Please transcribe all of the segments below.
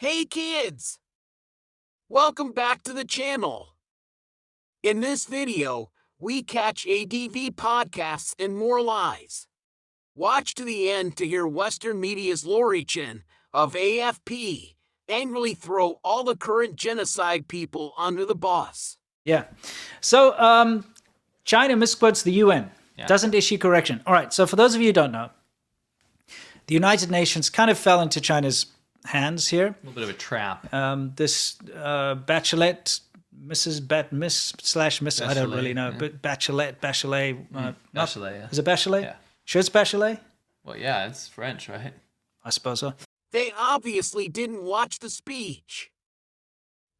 Hey kids! Welcome back to the channel. In this video, we catch ADV podcasts and more lies. Watch to the end to hear Western media's Lori Chen of AFP angrily throw all the current genocide people under the bus. Yeah. So China misquotes the UN, doesn't issue correction. All right. So for those of you who don't know, the United Nations kind of fell into China's hands here. A little bit of a trap. This Bachelet, Miss/Miss, I don't really know, but Bachelet. Bachelet, yeah. Is it Bachelet? Yeah. Sure it's Bachelet? Well, yeah, it's French, right? I suppose so. They obviously didn't watch the speech.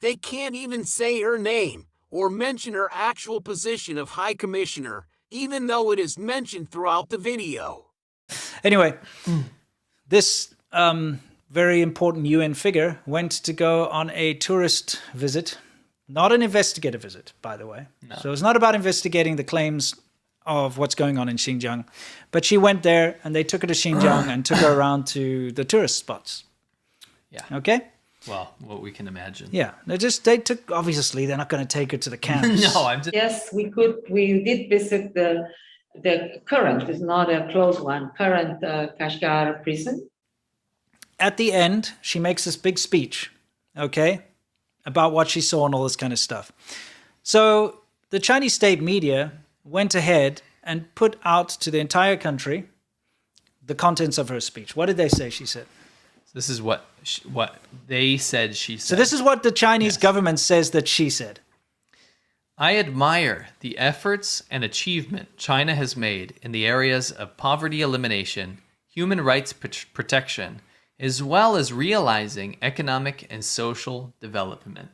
They can't even say her name or mention her actual position of High Commissioner, even though it is mentioned throughout the video. Anyway, this very important UN figure went to go on a tourist visit, not an investigative visit, by the way. No. So it's not about investigating the claims of what's going on in Xinjiang, but she went there and they took her to Xinjiang and took her around to the tourist spots. Yeah. Okay? Well, what we can imagine. Yeah. They took, obviously, they're not going to take her to the camps. No, I'm just... Yes, we did visit the current, it's not a closed one, current Kashgar prison. At the end, she makes this big speech, okay, about what she saw and all this kind of stuff. So the Chinese state media went ahead and put out to the entire country the contents of her speech. What did they say she said? This is what they said she said. So this is what the Chinese government says that she said. I admire the efforts and achievement China has made in the areas of poverty elimination, human rights protection, as well as realizing economic and social development.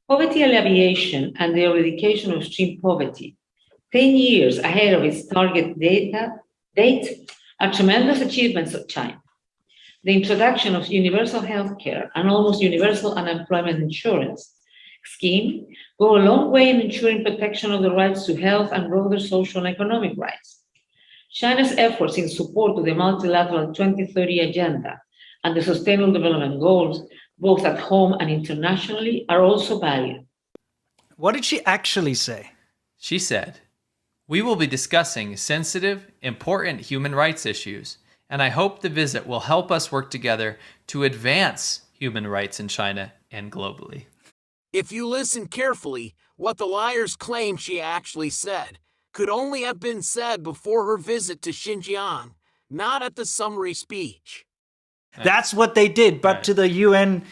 Poverty alleviation and the eradication of extreme poverty, 10 years ahead of its target date, are tremendous achievements of China. The introduction of universal health care and almost universal unemployment insurance scheme go a long way in ensuring protection of the rights to health and broader social and economic rights. China's efforts in support of the multilateral 2030 agenda and the Sustainable Development Goals, both at home and internationally, are also valued. What did she actually say? She said, "We will be discussing sensitive, important human rights issues, and I hope the visit will help us work together to advance human rights in China and globally." If you listen carefully, what the liars claim she actually said could only have been said before her visit to Xinjiang, not at the summary speech. That's what they did, but Right. to the UN,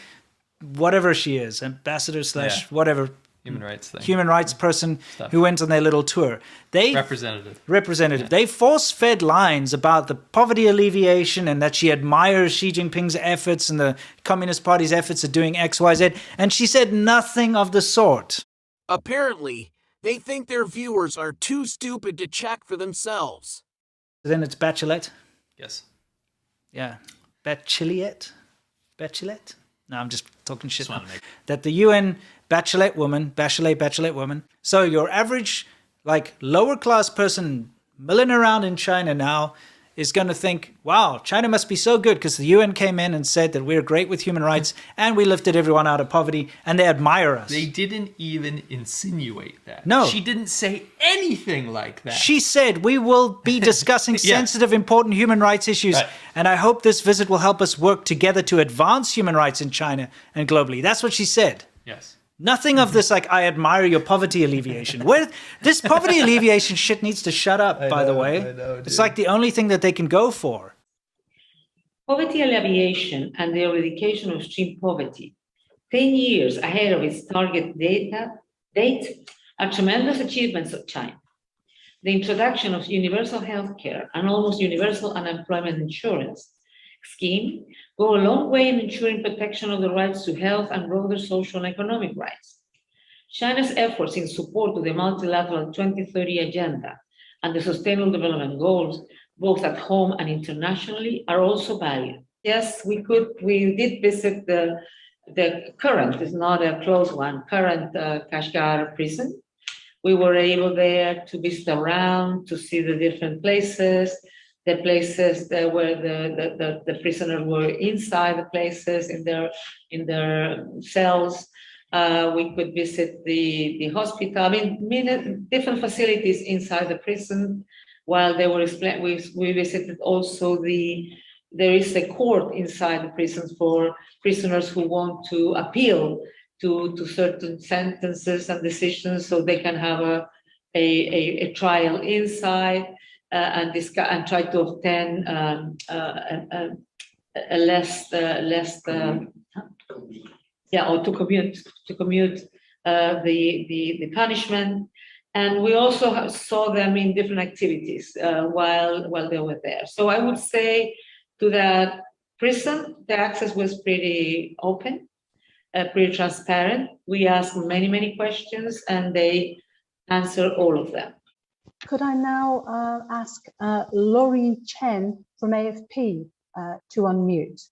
whatever she is, ambassador / whatever, Human rights thing. human rights person who went on their little tour. They Representative. They force-fed lines about the poverty alleviation and that she admires Xi Jinping's efforts and the Communist Party's efforts at doing X, Y, Z, and she said nothing of the sort. Apparently, they think their viewers are too stupid to check for themselves. Then it's Bachelet. Yes. Yeah. Bachelet? No, I'm just talking shit. Just wanted to make- That the UN Bachelet woman. So your average, like, lower class person milling around in China now is going to think, wow, China must be so good because the UN came in and said that we're great with human rights and we lifted everyone out of poverty and they admire us. They didn't even insinuate that. No. She didn't say anything like that. She said, we will be discussing sensitive, important human rights issues, Right. and I hope this visit will help us work together to advance human rights in China and globally. That's what she said. Yes. Nothing of this, like, I admire your poverty alleviation. This poverty alleviation shit needs to shut up, by the way. It's like the only thing that they can go for. Poverty alleviation and the eradication of extreme poverty, 10 years ahead of its target date, are tremendous achievements of China. The introduction of universal health care and almost universal unemployment insurance scheme go a long way in ensuring protection of the rights to health and broader social and economic rights. China's efforts in support of the multilateral 2030 agenda and the Sustainable Development Goals, both at home and internationally, are also valued. Yes, we did visit the current, it's not a closed one, current Kashgar prison. We were able there to visit around, to see the different places, the places where the prisoners were inside the places in their cells. We could visit the hospital. I mean, many different facilities inside the prison. While they were explained, we visited also there is a court inside the prisons for prisoners who want to appeal to certain sentences and decisions, so they can have a trial inside and discuss and try to obtain a less or to commute the punishment. And we also saw them in different activities while they were there. So I would say to that prison, the access was pretty open, pretty transparent. We asked many questions and they answered all of them. Could I now ask Laurie Chen from AFP to unmute?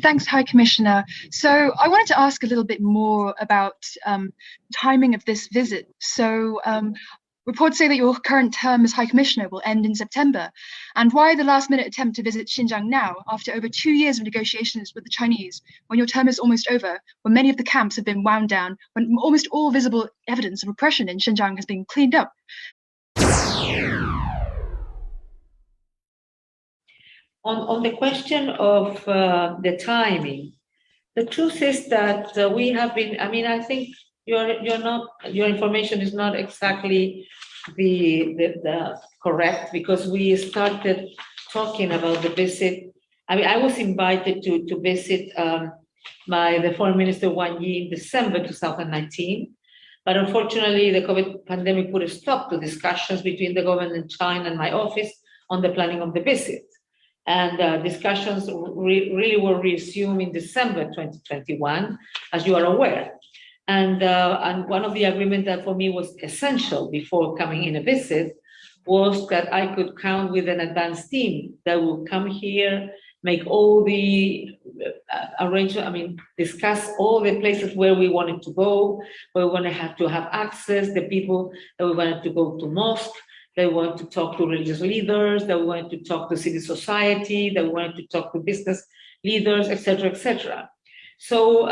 Thanks, High Commissioner. So I wanted to ask a little bit more about timing of this visit. So reports say that your current term as High Commissioner will end in September. And why the last-minute attempt to visit Xinjiang now, after over 2 years of negotiations with the Chinese, when your term is almost over, when many of the camps have been wound down, when almost all visible evidence of oppression in Xinjiang has been cleaned up? On the question of the timing, the truth is that we have been. I mean, I think your information is not exactly the correct, because we started talking about the visit. I mean, I was invited to visit by the Foreign Minister Wang Yi in December 2019, but unfortunately the COVID pandemic put a stop to discussions between the government and China and my office on the planning of the visit. And discussions really were resumed in December 2021, as you are aware. And one of the agreements that for me was essential before coming in a visit was that I could count with an advanced team that will come here, make all the arrangements, I mean, discuss all the places where we wanted to go, where we want to have access, the people that we wanted to go to mosque, they want to talk to religious leaders, that we wanted to talk to civil society, that we wanted to talk to business leaders, etc., etc. So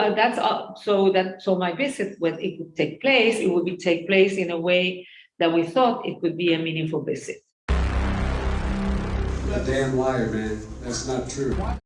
so my visit, when it would take place, it would take place in a way that we thought it could be a meaningful visit. You're a damn liar, man. That's not true.